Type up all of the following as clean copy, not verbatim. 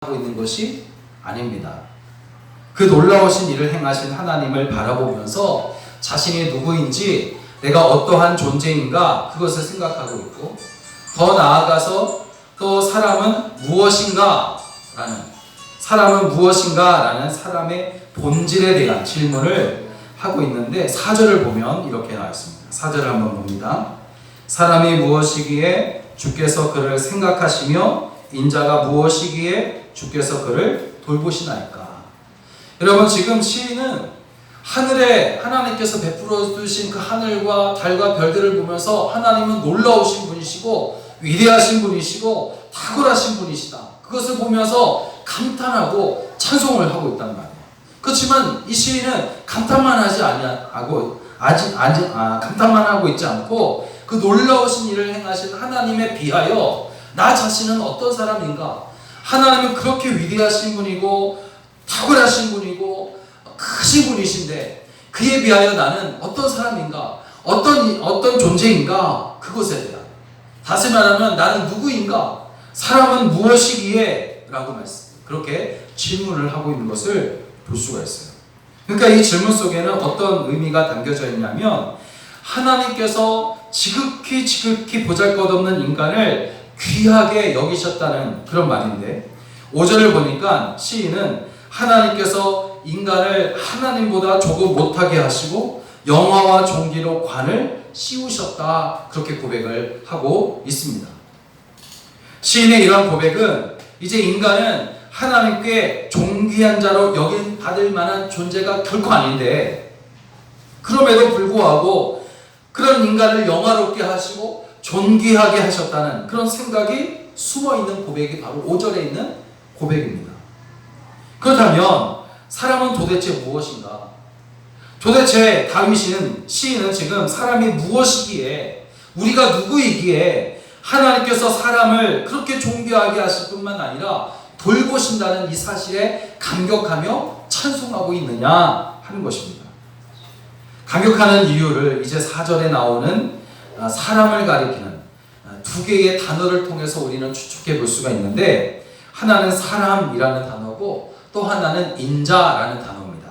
하고 있는 것이 아닙니다. 그 놀라우신 일을 행하신 하나님을 바라보면서 자신이 누구인지, 내가 어떠한 존재인가, 그것을 생각하고 있고, 더 나아가서 또 사람은 무엇인가 라는 사람의 본질에 대한 질문을 하고 있는데, 4절을 보면 이렇게 나와 있습니다. 4절을 한번 봅니다. 사람이 무엇이기에 주께서 그를 생각하시며 인자가 무엇이기에 주께서 그를 돌보시나이까. 여러분, 지금 시인은 하늘에 하나님께서 베풀어 주신 그 하늘과 달과 별들을 보면서 하나님은 놀라우신 분이시고 위대하신 분이시고 탁월하신 분이시다, 그것을 보면서 감탄하고 찬송을 하고 있단 말이에요. 그렇지만 이 시인은 감탄만 하고 있지 않고, 그 놀라우신 일을 행하신 하나님에 비하여 나 자신은 어떤 사람인가, 하나님은 그렇게 위대하신 분이고 탁월하신 분이고 크신 분이신데 그에 비하여 나는 어떤 사람인가, 어떤 존재인가, 그것에 대한, 다시 말하면 나는 누구인가, 사람은 무엇이기에 라고 그렇게 질문을 하고 있는 것을 볼 수가 있어요. 그러니까 이 질문 속에는 어떤 의미가 담겨져 있냐면, 하나님께서 지극히 보잘것없는 인간을 귀하게 여기셨다는 그런 말인데, 5절을 보니까 시인은 하나님께서 인간을 하나님보다 조금 못하게 하시고 영화와 종기로 관을 씌우셨다, 그렇게 고백을 하고 있습니다. 시인의 이런 고백은 이제 인간은 하나님께 존귀한 자로 받을 만한 존재가 결코 아닌데, 그럼에도 불구하고 그런 인간을 영화롭게 하시고 존귀하게 하셨다는 그런 생각이 숨어있는 고백이 바로 5절에 있는 고백입니다. 그렇다면 사람은 도대체 무엇인가? 도대체 시인은 지금 사람이 무엇이기에, 우리가 누구이기에 하나님께서 사람을 그렇게 존귀하게 하실 뿐만 아니라 돌보신다는 이 사실에 감격하며 찬송하고 있느냐 하는 것입니다. 감격하는 이유를 이제 4절에 나오는 사람을 가리키는 두 개의 단어를 통해서 우리는 추측해 볼 수가 있는데, 하나는 사람이라는 단어고 또 하나는 인자라는 단어입니다.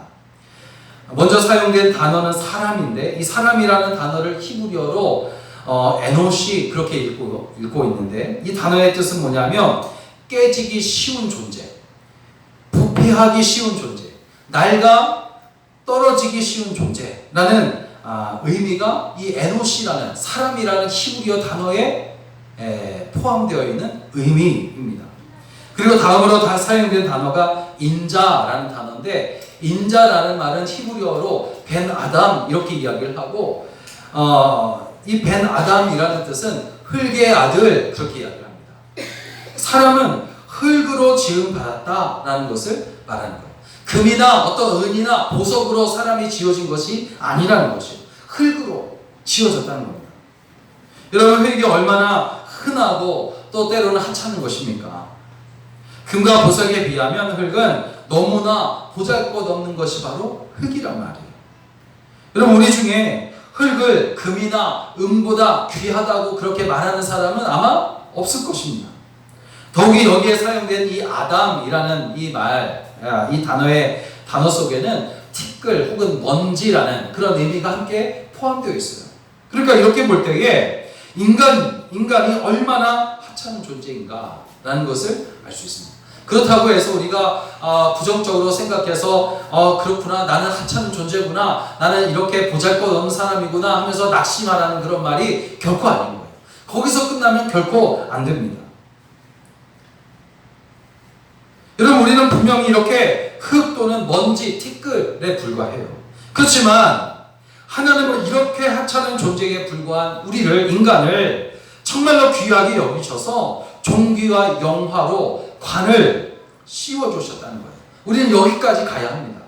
먼저 사용된 단어는 사람인데, 이 사람이라는 단어를 히브리어로 에노시 그렇게 읽고 있는데, 이 단어의 뜻은 뭐냐면 깨지기 쉬운 존재, 부패하기 쉬운 존재, 낡아 떨어지기 쉬운 존재라는 의미가 이 에노시라는 사람이라는 히브리어 단어에 포함되어 있는 의미입니다. 그리고 다음으로 다 사용된 단어가 인자라는 단어인데, 인자라는 말은 히브리어로 벤 아담 이렇게 이야기를 하고, 이 벤 아담이라는 뜻은 흙의 아들, 그렇게 이야기를 합니다. 사람은 흙으로 지음 받았다라는 것을 말하는 거예요. 금이나 어떤 은이나 보석으로 사람이 지어진 것이 아니라는 것이에요. 흙으로 지어졌다는 겁니다. 여러분, 흙이 얼마나 흔하고 또 때로는 하찮은 것입니까? 금과 보석에 비하면 흙은 너무나 보잘것없는 것이 바로 흙이란 말이에요. 여러분, 우리 중에 흙을 금이나 은보다 귀하다고 그렇게 말하는 사람은 아마 없을 것입니다. 더욱이 여기에 사용된 이 아담이라는 이 단어 속에는 티끌 혹은 먼지라는 그런 의미가 함께 포함되어 있어요. 그러니까 이렇게 볼 때에 인간이 얼마나 하찮은 존재인가 라는 것을 알 수 있습니다. 그렇다고 해서 우리가 부정적으로 생각해서 그렇구나, 나는 하찮은 존재구나, 나는 이렇게 보잘것없는 사람이구나 하면서 낙심하라는 그런 말이 결코 아닌 거예요. 거기서 끝나면 결코 안 됩니다. 여러분, 우리는 분명히 이렇게 흙 또는 먼지, 티끌에 불과해요. 그렇지만 하나님은 이렇게 하찮은 존재에 불과한 우리를, 인간을 정말로 귀하게 여기셔서 존귀와 영화로 관을 씌워주셨다는 거예요. 우리는 여기까지 가야 합니다.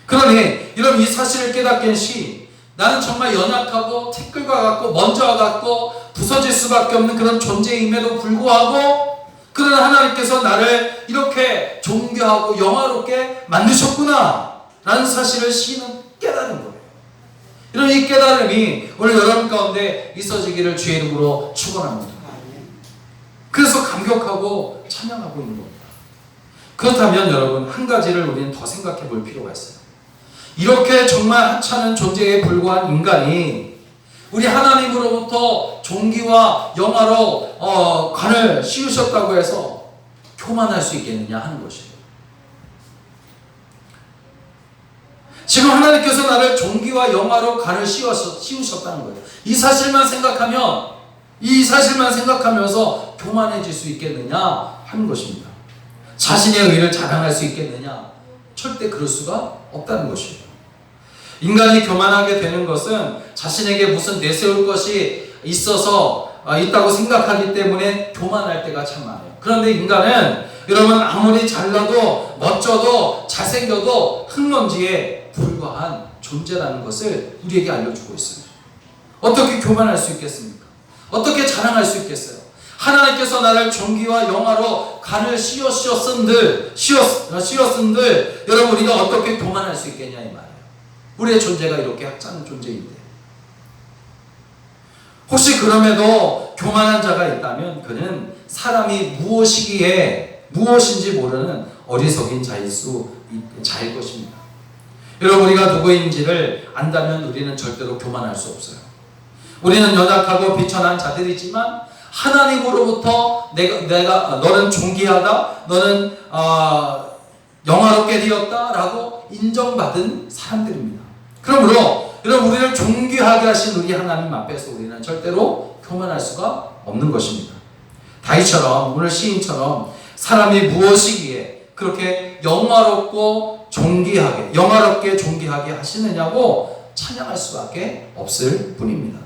그러니 이런 이 사실을 깨닫게 시, 나는 정말 연약하고 티끌과 같고 먼지와 같고 부서질 수밖에 없는 그런 존재임에도 불구하고, 그러나 하나님께서 나를 이렇게 존귀하고 영화롭게 만드셨구나 라는 사실을 시인은 깨달은 거예요. 이런 이 깨달음이 오늘 여러분 가운데 있어지기를 주의 이름으로 축원합니다. 그래서 감격하고 찬양하고 있는 겁니다. 그렇다면 여러분, 한 가지를 우리는 더 생각해 볼 필요가 있어요. 이렇게 정말 하찮은 존재에 불과한 인간이 우리 하나님으로부터 존귀와 영화로 관을 씌우셨다고 해서 교만할 수 있겠느냐 하는 것이에요. 지금 하나님께서 나를 존귀와 영화로 관을 씌우셨다는 거예요. 이 사실만 생각하면서 교만해질 수 있겠느냐 하는 것입니다. 자신의 의를 자랑할 수 있겠느냐? 절대 그럴 수가 없다는 것이에요. 인간이 교만하게 되는 것은 자신에게 무슨 내세울 것이 있다고 생각하기 때문에 교만할 때가 참 많아요. 그런데 인간은 여러분, 아무리 잘나도 멋져도 잘생겨도 흙먼지에 불과한 존재라는 것을 우리에게 알려주고 있어요. 어떻게 교만할 수 있겠습니까? 어떻게 자랑할 수 있겠어요? 하나님께서 나를 존귀와 영화로 간을 씌웠은들 여러분, 우리가 어떻게 교만할 수 있겠냐 이 말이에요. 우리의 존재가 이렇게 하찮은 존재인데, 혹시 그럼에도 교만한 자가 있다면 그는 사람이 무엇인지 모르는 어리석인 자일 것입니다. 여러분, 우리가 누구인지를 안다면 우리는 절대로 교만할 수 없어요. 우리는 연약하고 비천한 자들이지만 하나님으로부터 너는 존귀하다, 너는 영화롭게 되었다라고 인정받은 사람들입니다. 그러므로 여러분, 우리를 존귀하게 하신 우리 하나님 앞에서 우리는 절대로 교만할 수가 없는 것입니다. 다윗처럼, 오늘 시인처럼 사람이 무엇이기에 그렇게 영화롭게 존귀하게 하시느냐고 찬양할 수밖에 없을 뿐입니다.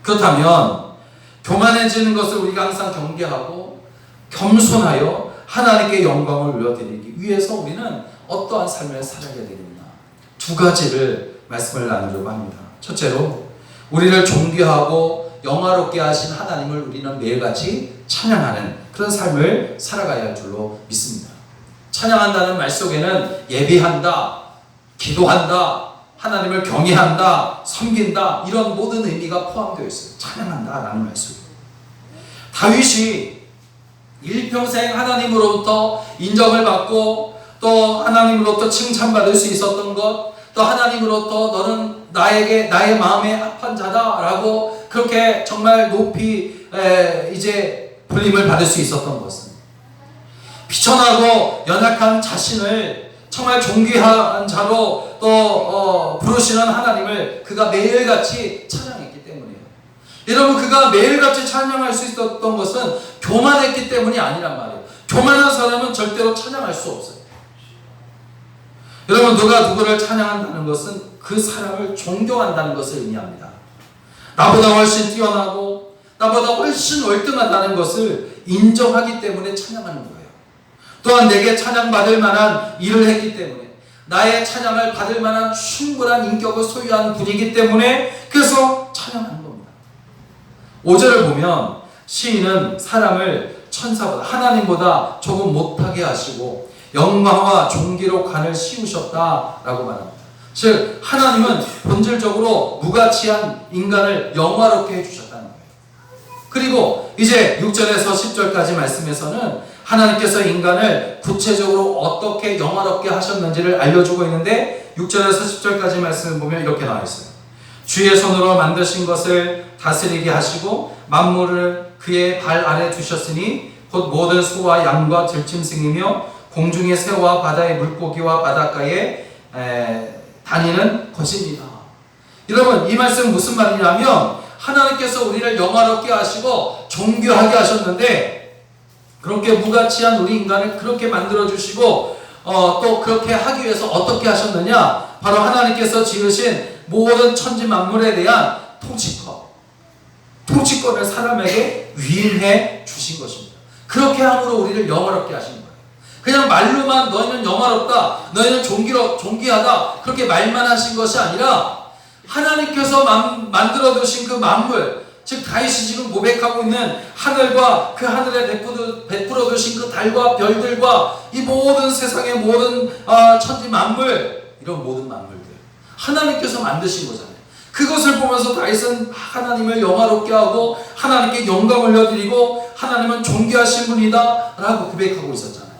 그렇다면 교만해지는 것을 우리가 항상 경계하고 겸손하여 하나님께 영광을 올려드리기 위해서 우리는 어떠한 삶을 살아야 되겠나? 두 가지를 말씀을 나누려고 합니다. 첫째로, 우리를 존귀하고 영화롭게 하신 하나님을 우리는 매일같이 찬양하는 그런 삶을 살아가야 할 줄로 믿습니다. 찬양한다는 말 속에는 예배한다, 기도한다, 하나님을 경외한다, 섬긴다, 이런 모든 의미가 포함되어 있어요. 찬양한다라는 말 속에. 다윗이 일평생 하나님으로부터 인정을 받고 또 하나님으로부터 칭찬받을 수 있었던 것, 또 하나님으로부터 너는 나의 마음에 합한 자다라고 그렇게 정말 높이 불림을 받을 수 있었던 것은, 비천하고 연약한 자신을 정말 존귀한 자로 또 부르시는 하나님을 그가 매일같이 찬양했기 때문이에요. 여러분, 그가 매일같이 찬양할 수 있었던 것은 교만했기 때문이 아니란 말이에요. 교만한 사람은 절대로 찬양할 수 없어요. 여러분, 누가 누구를 찬양한다는 것은 그 사람을 존경한다는 것을 의미합니다. 나보다 훨씬 뛰어나고 나보다 훨씬 월등하다는 것을 인정하기 때문에 찬양하는 거예요. 또한 내게 찬양받을 만한 일을 했기 때문에, 나의 찬양을 받을 만한 충분한 인격을 소유한 분이기 때문에 그래서 찬양하는 겁니다. 5절을 보면 시인은 사람을 천사보다, 하나님보다 조금 못하게 하시고 영광과 존귀로 관을 씌우셨다라고 말합니다. 즉, 하나님은 본질적으로 무가치한 인간을 영화롭게 해주셨다는 거예요. 그리고 이제 6절에서 10절까지 말씀에서는 하나님께서 인간을 구체적으로 어떻게 영화롭게 하셨는지를 알려주고 있는데, 6절에서 10절까지 말씀을 보면 이렇게 나와 있어요. 주의 손으로 만드신 것을 다스리게 하시고 만물을 그의 발 아래 두셨으니 곧 모든 소와 양과 들짐승이며 공중의 새와 바다의 물고기와 바닷가에 다니는 것입니다. 여러분, 이 말씀은 무슨 말이냐면 하나님께서 우리를 영화롭게 하시고 존귀하게 하셨는데, 그렇게 무가치한 우리 인간을 그렇게 만들어주시고 또 그렇게 하기 위해서 어떻게 하셨느냐? 바로 하나님께서 지으신 모든 천지 만물에 대한 통치권을 사람에게 위임해 주신 것입니다. 그렇게 함으로 우리를 영화롭게 하신 거예요. 그냥 말로만 너희는 영화롭다, 너희는 존귀하다, 그렇게 말만 하신 것이 아니라 하나님께서 만들어 두신 그 만물, 즉 다윗이 지금 고백하고 있는 하늘과 그 하늘에 베풀어 두신 그 달과 별들과 이 모든 세상의 모든 천지 만물, 이런 모든 만물들 하나님께서 만드신 거잖아요. 그것을 보면서 다윗은 하나님을 영화롭게 하고 하나님께 영광을 올려드리고 하나님은 존귀하신 분이다 라고 고백하고 있었잖아요.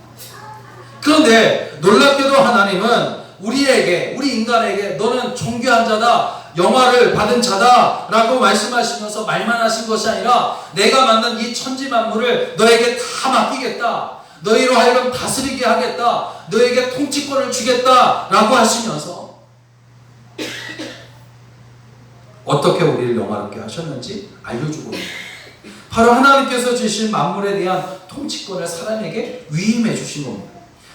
그런데 놀랍게도 하나님은 우리에게, 우리 인간에게 너는 존귀한 자다, 영화를 받은 자다 라고 말씀하시면서 말만 하신 것이 아니라 내가 만든 이 천지 만물을 너에게 다 맡기겠다, 너희로 하여금 다스리게 하겠다, 너에게 통치권을 주겠다 라고 하시면서 어떻게 우리를 영화롭게 하셨는지 알려주고 있습니다. 바로 하나님께서 주신 만물에 대한 통치권을 사람에게 위임해 주신 겁니다.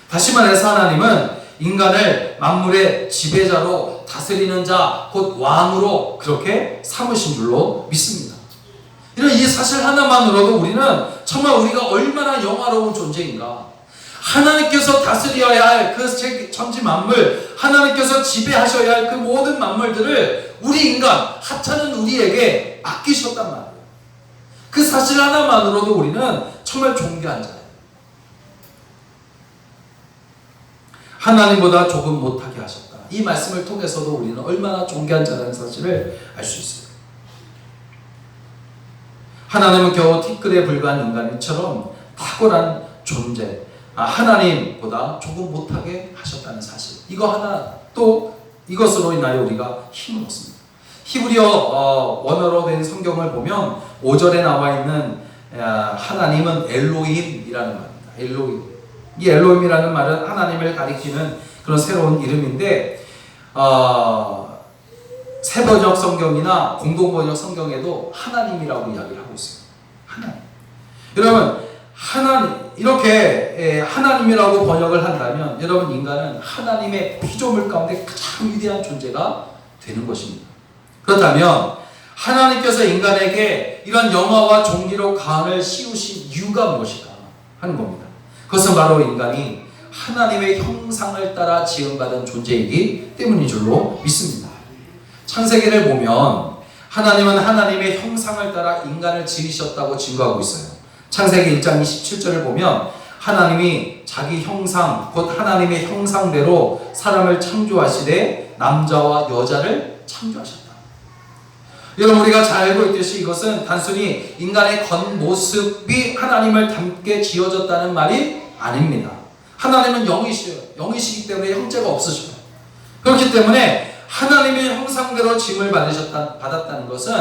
다시 말해서 하나님은 인간을 만물의 지배자로 다스리는 자, 곧 왕으로 그렇게 삼으신 줄로 믿습니다. 이런 이 사실 하나만으로도 우리는 정말 우리가 얼마나 영화로운 존재인가, 하나님께서 다스려야 할 그 천지 만물, 하나님께서 지배하셔야 할 그 모든 만물들을 우리 인간, 하찮은 우리에게 맡기셨단 말이에요. 그 사실 하나만으로도 우리는 정말 존귀한 자예요. 하나님보다 조금 못하게 하셨다. 이 말씀을 통해서도 우리는 얼마나 존귀한 자라는 사실을 알 수 있어요. 하나님은 겨우 티끌에 불과한 인간처럼 탁월한 존재, 하나님보다 조금 못하게 하셨다는 사실, 이거 하나, 또 이것으로 인하여 우리가 힘을 얻습니다. 히브리어 원어로 된 성경을 보면 5절에 나와 있는 하나님은 엘로힘이라는 말입니다. 엘로힘. 이 엘로힘이라는 말은 하나님을 가리키는 그런 새로운 이름인데, 새번역 성경이나 공동번역 성경에도 하나님이라고 이야기를 하고 있어요. 하나님. 여러분, 이렇게 하나님이라고 번역을 한다면 여러분, 인간은 하나님의 피조물 가운데 가장 위대한 존재가 되는 것입니다. 그렇다면 하나님께서 인간에게 이런 영화와 존귀로 가을 씌우신 이유가 무엇일까 하는 겁니다. 그것은 바로 인간이 하나님의 형상을 따라 지음받은 존재이기 때문인 줄로 믿습니다. 창세기를 보면 하나님은 하나님의 형상을 따라 인간을 지으셨다고 증거하고 있어요. 창세기 1장 27절을 보면 하나님이 자기 형상, 곧 하나님의 형상대로 사람을 창조하시되 남자와 여자를 창조하셨다. 여러분, 우리가 잘 알고 있듯이 이것은 단순히 인간의 겉모습이 하나님을 닮게 지어졌다는 말이 아닙니다. 하나님은 영이시기 때문에 형체가 없으셔요. 그렇기 때문에 하나님의 형상대로 지음을 받았다는 것은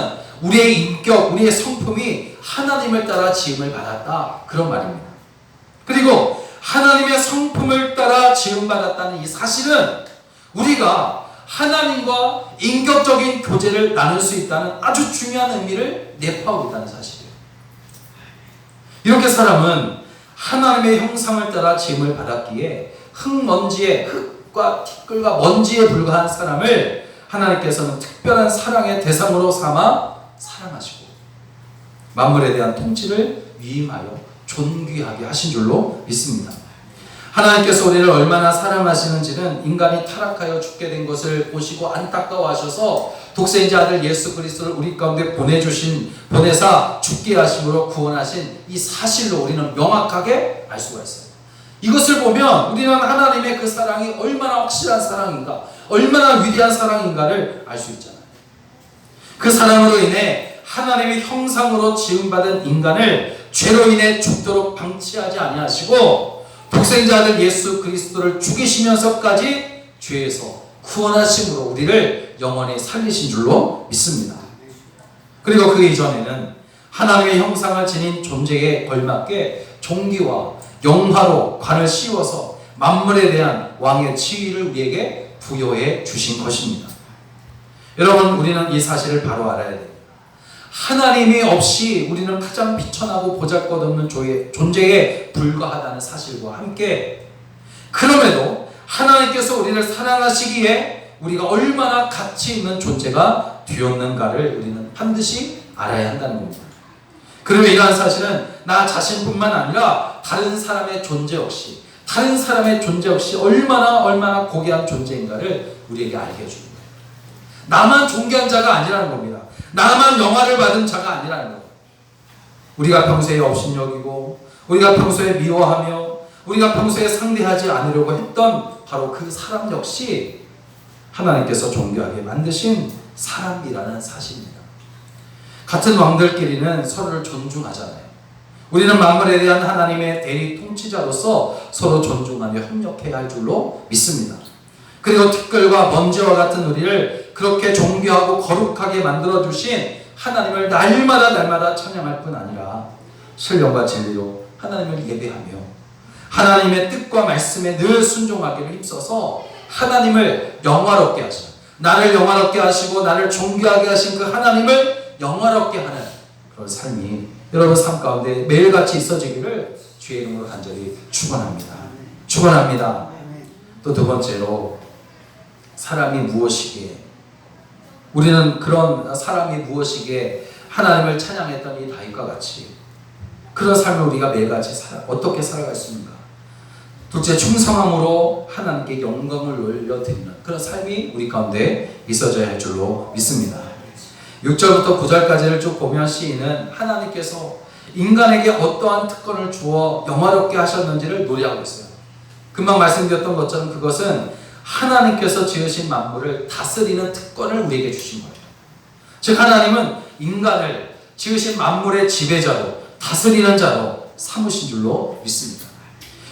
우리의 인격, 우리의 성품이 하나님을 따라 지음을 받았다, 그런 말입니다. 그리고 하나님의 성품을 따라 지음받았다는 이 사실은 우리가 하나님과 인격적인 교제를 나눌 수 있다는 아주 중요한 의미를 내포하고 있다는 사실이에요. 이렇게 사람은 하나님의 형상을 따라 지음을 받았기에 흙과 티끌과 먼지에 불과한 사람을 하나님께서는 특별한 사랑의 대상으로 삼아 사랑하시고 만물에 대한 통치를 위임하여 존귀하게 하신 줄로 믿습니다. 하나님께서 우리를 얼마나 사랑하시는지는 인간이 타락하여 죽게 된 것을 보시고 안타까워하셔서 독생자 아들 예수 그리스도를 우리 가운데 보내사 죽게 하심으로 구원하신 이 사실로 우리는 명확하게 알 수가 있어요. 이것을 보면 우리는 하나님의 그 사랑이 얼마나 확실한 사랑인가, 얼마나 위대한 사랑인가를 알 수 있잖아요. 그 사랑으로 인해 하나님의 형상으로 지음받은 인간을 죄로 인해 죽도록 방치하지 아니하시고 독생자 아들 예수 그리스도를 죽이시면서까지 죄에서 구원하심으로 우리를 영원히 살리신 줄로 믿습니다. 그리고 그 이전에는 하나님의 형상을 지닌 존재에 걸맞게 존귀와 영화로 관을 씌워서 만물에 대한 왕의 지위를 우리에게 부여해 주신 것입니다. 여러분, 우리는 이 사실을 바로 알아야 됩니다. 하나님이 없이 우리는 가장 비천하고 보잘것없는 존재에 불과하다는 사실과 함께, 그럼에도 하나님께서 우리를 사랑하시기에 우리가 얼마나 가치 있는 존재가 되었는가를 우리는 반드시 알아야 한다는 겁니다. 그러면 이러한 사실은 나 자신뿐만 아니라 다른 사람의 존재 역시 얼마나 고귀한 존재인가를 우리에게 알게 해주는 거예요. 나만 존귀한 자가 아니라는 겁니다. 나만 영화를 받은 자가 아니라는 것. 우리가 평소에 업신여기고 우리가 평소에 미워하며 우리가 평소에 상대하지 않으려고 했던 바로 그 사람 역시 하나님께서 존귀하게 만드신 사람이라는 사실입니다. 같은 왕들끼리는 서로를 존중하잖아요. 우리는 만물에 대한 하나님의 대리 통치자로서 서로 존중하며 협력해야 할 줄로 믿습니다. 그리고 티끌과 먼지와 같은 우리를 그렇게 존귀하고 거룩하게 만들어주신 하나님을 날마다 찬양할 뿐 아니라 신령과 진리로 하나님을 예배하며 하나님의 뜻과 말씀에 늘 순종하기를 힘써서 하나님을 영화롭게 하시는, 나를 영화롭게 하시고 나를 존귀하게 하신 그 하나님을 영화롭게 하는 그런 삶이 여러분 삶 가운데 매일같이 있어지기를 주의 이름으로 간절히 축원합니다. 축원합니다. 또 두 번째로 사람이 무엇이기에, 우리는 그런 사람이 무엇이기에 하나님을 찬양했던 이 다윗과 같이 그런 삶을 우리가 매일같이 어떻게 살아갈 수 있는가. 둘째, 충성함으로 하나님께 영광을 올려드리는 그런 삶이 우리 가운데 있어져야 할 줄로 믿습니다. 6절부터 9절까지를 쭉 보면 시인은 하나님께서 인간에게 어떠한 특권을 주어 영화롭게 하셨는지를 노래하고 있어요. 금방 말씀드렸던 것처럼 그것은 하나님께서 지으신 만물을 다스리는 특권을 우리에게 주신 거예요. 즉 하나님은 인간을 지으신 만물의 지배자로 다스리는 자로 삼으신 줄로 믿습니다.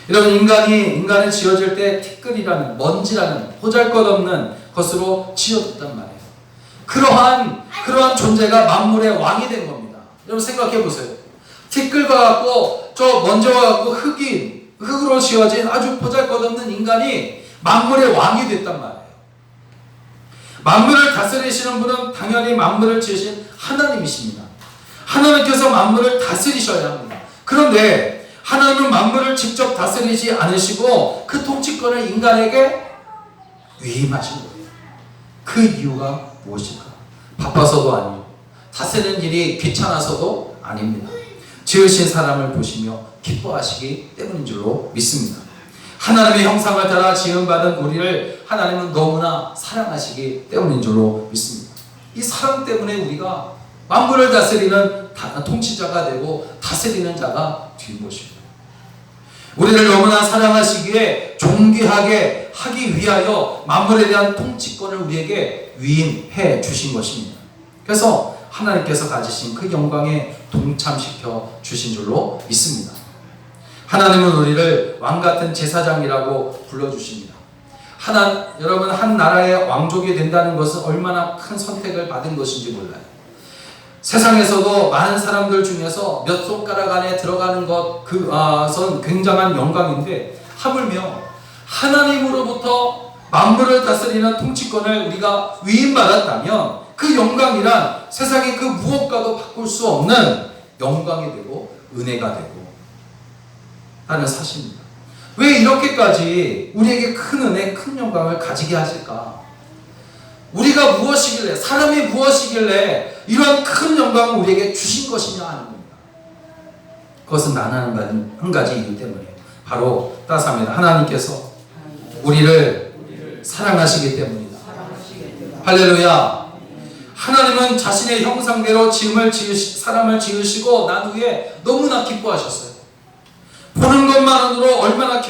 여러분, 인간을 지어질 때 티끌이라는, 먼지라는 보잘것없는 것으로 지어졌단 말이에요. 그러한 존재가 만물의 왕이 된 겁니다. 여러분 생각해 보세요. 티끌과 같고 저 먼지와 같고 흙으로 지어진 아주 보잘것없는 인간이 만물의 왕이 됐단 말이에요. 만물을 다스리시는 분은 당연히 만물을 지으신 하나님이십니다. 하나님께서 만물을 다스리셔야 합니다. 그런데 하나님은 만물을 직접 다스리지 않으시고 그 통치권을 인간에게 위임하신 거예요. 그 이유가 무엇일까? 바빠서도 아니고 다스리는 일이 귀찮아서도 아닙니다. 지으신 사람을 보시며 기뻐하시기 때문인 줄로 믿습니다. 하나님의 형상을 따라 지음받은 우리를 하나님은 너무나 사랑하시기 때문인 줄로 믿습니다. 이 사랑 때문에 우리가 만물을 다스리는 통치자가 되고 다스리는 자가 된 것입니다. 우리를 너무나 사랑하시기에 존귀하게 하기 위하여 만물에 대한 통치권을 우리에게 위임해 주신 것입니다. 그래서 하나님께서 가지신 그 영광에 동참시켜 주신 줄로 믿습니다. 하나님은 우리를 왕같은 제사장이라고 불러주십니다. 여러분, 한 나라의 왕족이 된다는 것은 얼마나 큰 선택을 받은 것인지 몰라요. 세상에서도 많은 사람들 중에서 몇 손가락 안에 들어가는 그것은 굉장한 영광인데 하물며 하나님으로부터 만물을 다스리는 통치권을 우리가 위임받았다면 그 영광이란 세상의 그 무엇과도 바꿀 수 없는 영광이 되고 은혜가 되고 하는 사실입니다. 왜 이렇게까지 우리에게 큰 은혜, 큰 영광을 가지게 하실까? 우리가 무엇이길래, 사람이 무엇이길래 이런 큰 영광을 우리에게 주신 것이냐 하는 겁니다. 그것은 단 한 가지 이유 때문이에요. 바로 따스합니다. 하나님께서 우리를 사랑하시기 때문이다. 할렐루야. 하나님은 자신의 형상대로 사람을 지으시고 난 후에 너무나 기뻐하셨어요. 보는 것만으로 얼마나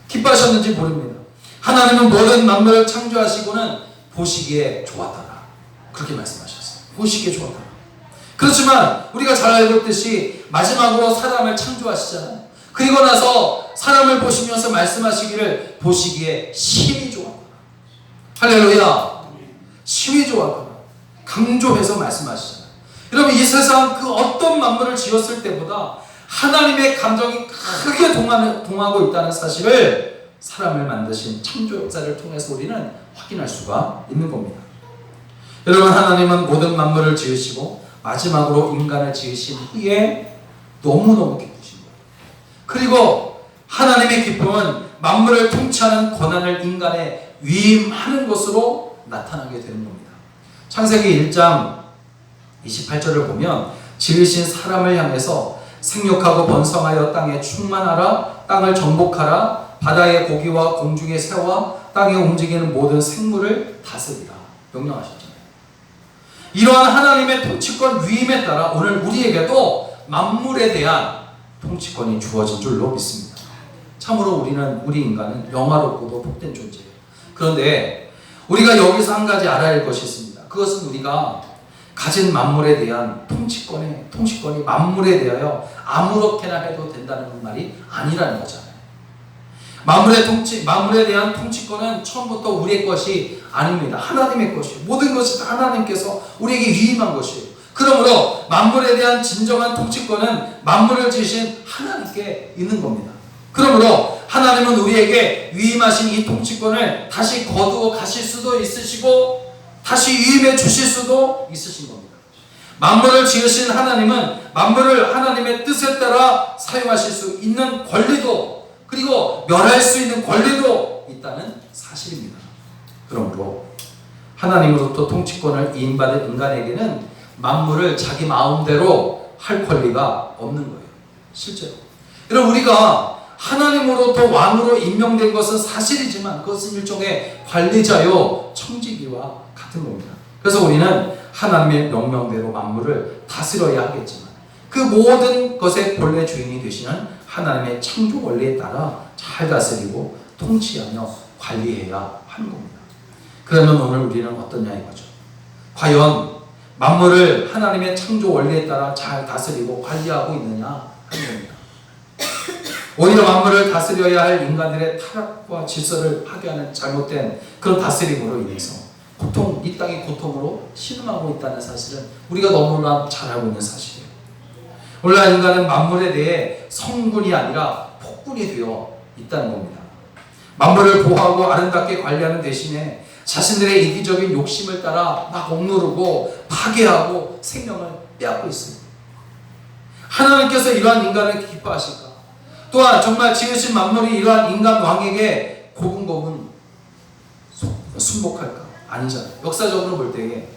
기뻐하셨는지 모릅니다. 하나님은 모든 만물을 창조하시고는 보시기에 좋았더라. 그렇게 말씀하셨어요. 보시기에 좋았더라. 그렇지만 우리가 잘 알고 있듯이 마지막으로 사람을 창조하시잖아요. 그리고 나서 사람을 보시면서 말씀하시기를 보시기에 심히 좋았더라. 할렐루야. 심히 좋았더라. 강조해서 말씀하시잖아요. 여러분, 이 세상 그 어떤 만물을 지었을 때보다 하나님의 감정이 크게 동하고 있다는 사실을 사람을 만드신 창조 역사를 통해서 우리는 확인할 수가 있는 겁니다. 여러분, 하나님은 모든 만물을 지으시고 마지막으로 인간을 지으신 후에 너무너무 기쁘신 거예요. 그리고 하나님의 기쁨은 만물을 통치하는 권한을 인간에 위임하는 것으로 나타나게 되는 겁니다. 창세기 1장 28절을 보면 지으신 사람을 향해서 생육하고 번성하여 땅에 충만하라, 땅을 정복하라, 바다의 고기와 공중의 새와 땅에 움직이는 모든 생물을 다스리라 명령하셨잖아요. 이러한 하나님의 통치권 위임에 따라 오늘 우리에게도 만물에 대한 통치권이 주어진 줄로 믿습니다. 참으로 우리 인간은 영화롭고도 복된 존재예요. 그런데 우리가 여기서 한 가지 알아야 할 것이 있습니다. 그것은 우리가 가진 만물에 대한 통치권이 만물에 대하여 아무렇게나 해도 된다는 말이 아니라는 거잖아요. 만물에 대한 통치권은 처음부터 우리의 것이 아닙니다. 하나님의 것이에요. 모든 것이 다 하나님께서 우리에게 위임한 것이에요. 그러므로 만물에 대한 진정한 통치권은 만물을 지으신 하나님께 있는 겁니다. 그러므로 하나님은 우리에게 위임하신 이 통치권을 다시 거두어 가실 수도 있으시고 다시 위임해 주실 수도 있으신 겁니다. 만물을 지으신 하나님은 만물을 하나님의 뜻에 따라 사용하실 수 있는 권리도 그리고 멸할 수 있는 권리도 있다는 사실입니다. 그러므로 하나님으로부터 통치권을 이임받은 인간에게는 만물을 자기 마음대로 할 권리가 없는 거예요. 실제로. 여러분, 우리가 하나님으로부터 왕으로 임명된 것은 사실이지만 그것은 일종의 관리자요 청지기와 같은 겁니다. 그래서 우리는 하나님의 명령대로 만물을 다스려야 하겠지만 그 모든 것의 본래 주인이 되시는 하나님의 창조 원리에 따라 잘 다스리고 통치하며 관리해야 하는 겁니다. 그러면 오늘 우리는 어떠냐 이거죠. 과연 만물을 하나님의 창조 원리에 따라 잘 다스리고 관리하고 있느냐 하는 겁니다. 오히려 만물을 다스려야 할 인간들의 타락과 질서를 파괴하는 잘못된 그런 다스림으로 인해서 이 땅의 고통으로 신음하고 있다는 사실은 우리가 너무나 잘 알고 있는 사실이에요. 오늘날 인간은 만물에 대해 성군이 아니라 폭군이 되어 있다는 겁니다. 만물을 보호하고 아름답게 관리하는 대신에 자신들의 이기적인 욕심을 따라 막 억누르고 파괴하고 생명을 빼앗고 있습니다. 하나님께서 이러한 인간을 기뻐하실까? 또한 정말 지으신 만물이 이러한 인간 왕에게 고분고분 순복할까? 아니잖아요. 역사적으로 볼 때에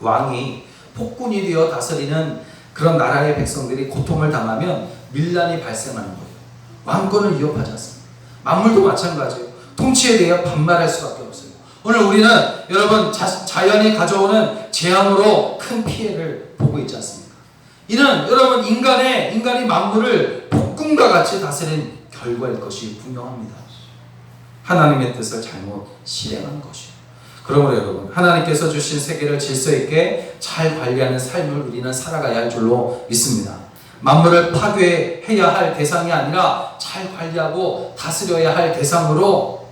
왕이 폭군이 되어 다스리는 그런 나라의 백성들이 고통을 당하면 밀란이 발생하는 거예요. 왕권을 위협하지 않습니다. 만물도 마찬가지예요. 통치에 대해 반발할 수밖에 없어요. 오늘 우리는 여러분 자연이 가져오는 재앙으로 큰 피해를 보고 있지 않습니까? 이는 여러분 인간이 만물을 폭군과 같이 다스린 결과일 것이 분명합니다. 하나님의 뜻을 잘못 실행한 것이요. 그러므로 여러분 하나님께서 주신 세계를 질서 있게 잘 관리하는 삶을 우리는 살아가야 할 줄로 믿습니다. 만물을 파괴해야 할 대상이 아니라 잘 관리하고 다스려야 할 대상으로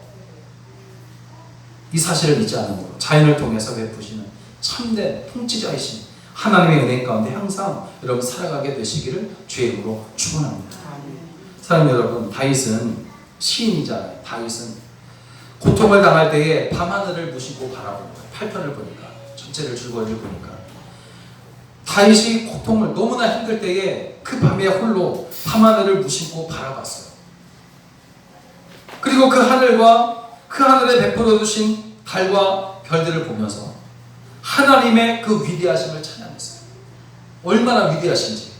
이 사실을 잊지 않으므로 자연을 통해서 베푸시는 참된 통치자이신 하나님의 은혜 가운데 항상 여러분 살아가게 되시기를 주의 이름으로 축원합니다. 사랑하는 여러분, 다윗은 시인이잖아요. 다윗은 고통을 당할 때에 밤하늘을 무시고 바라본 거예요. 8편을 보니까 전체를 줄거리를 보니까 다윗이 고통을 너무나 힘들 때에 그 밤에 홀로 밤하늘을 무시고 바라봤어요. 그리고 그 하늘에 베풀어 주신 달과 별들을 보면서 하나님의 그 위대하심을 찬양했어요. 얼마나 위대하신지.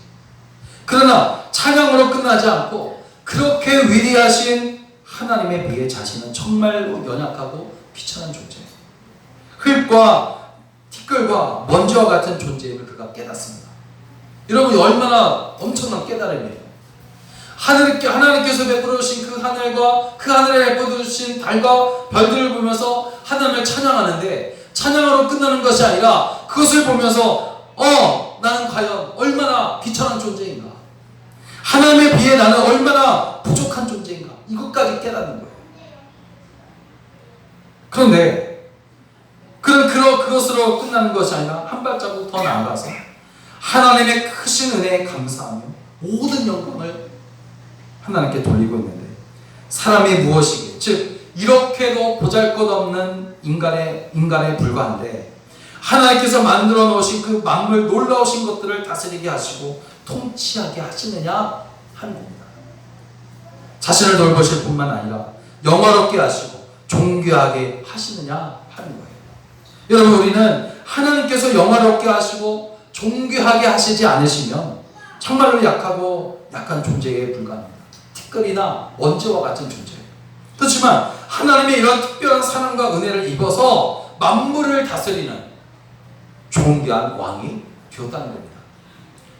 그러나 찬양으로 끝나지 않고 그렇게 위대하신 하나님에 비해 자신은 정말로 연약하고 비천한 존재예요. 흙과 티끌과 먼지와 같은 존재임을 그가 깨닫습니다. 여러분 얼마나 엄청난 깨달음이에요. 하나님께서 베풀어 주신 그 하늘과 그 하늘에 베풀어 주신 달과 별들을 보면서 하나님을 찬양하는데 찬양으로 끝나는 것이 아니라 그것을 보면서 나는 과연 얼마나 비천한 존재인가, 하나님에 비해 나는 얼마나 부족한 존재인가, 이것까지 깨닫는 거예요. 그런데 그것으로 끝나는 것이 아니라 한 발자국 더 나아가서 하나님의 크신 은혜에 감사하며 모든 영광을 하나님께 돌리고 있는데 사람이 무엇이기에, 즉 이렇게도 보잘것없는 인간에 불과한데 하나님께서 만들어 놓으신 그 만물 놀라우신 것들을 다스리게 하시고 통치하게 하시느냐 하는 겁니다. 자신을 돌보실 뿐만 아니라 영화롭게 하시고 존귀하게 하시느냐 하는 거예요. 여러분 우리는 하나님께서 영화롭게 하시고 존귀하게 하시지 않으시면 정말로 약한 존재에 불과합니다. 티끌이나 먼지와 같은 존재예요. 그렇지만 하나님의 이런 특별한 사랑과 은혜를 입어서 만물을 다스리는 존귀한 왕이 되었다는 겁니다.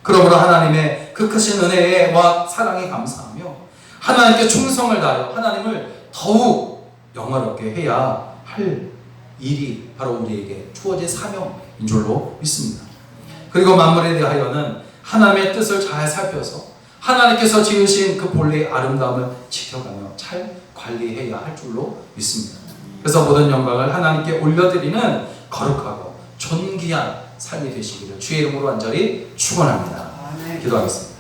그러므로 하나님의 그 크신 은혜와 사랑에 감사하며 하나님께 충성을 다하여 하나님을 더욱 영화롭게 해야 할 일이 바로 우리에게 주어진 사명입니다. 줄로 믿습니다. 그리고 만물에 대하여는 하나님의 뜻을 잘 살펴서 하나님께서 지으신 그 본래의 아름다움을 지켜가며 잘 관리해야 할 줄로 믿습니다. 그래서 모든 영광을 하나님께 올려드리는 거룩하고 존귀한 삶이 되시기를 주의 이름으로 간절히 축원합니다. 기도하겠습니다.